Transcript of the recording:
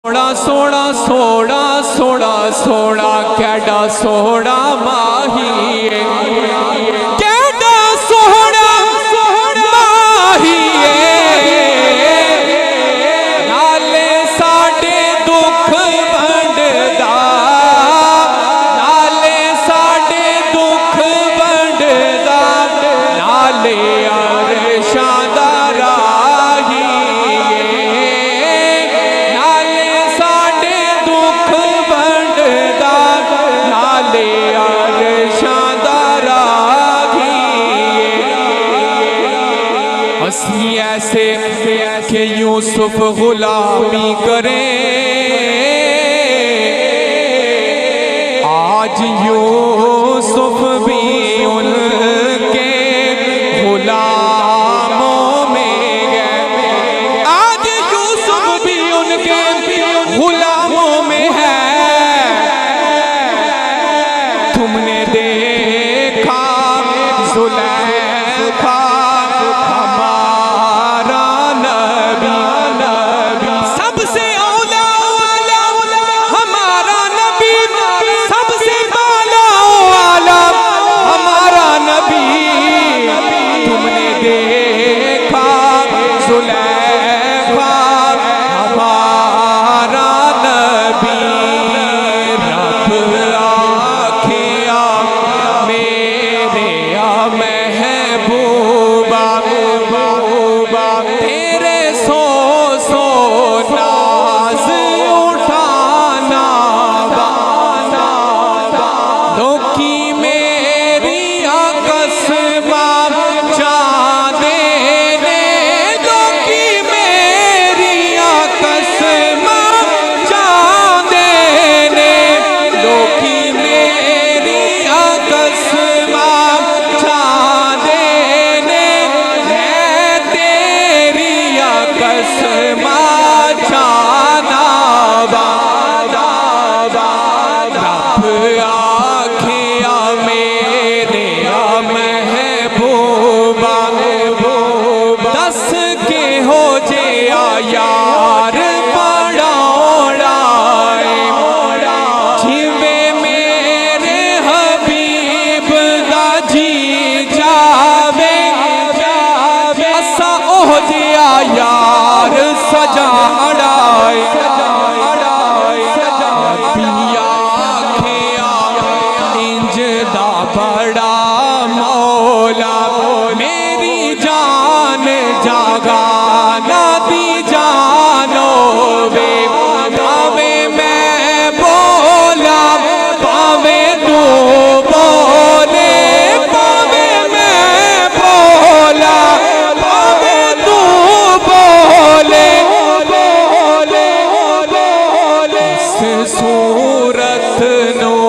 soda soda soda soda soda कैडा soda माही कैडा soda माही नाले साडे दुख वंडदा नाले साडे दुख वंडदा नाले अरशां दा हंसी ऐसे कि यूसुफ गुलामी करे आज यूसुफ भी उनके गुलामों में गए आज यूसुफ भी उनके गुलामों में है तुमने देखा जुलेखा यार पड़ाए जिवे मेरे हबीब दा जी जावे असा ओह जिया यार सजाड़ाए पिया खेया इंज दा बड़ा मौला मेरी जान जागा सूरत नो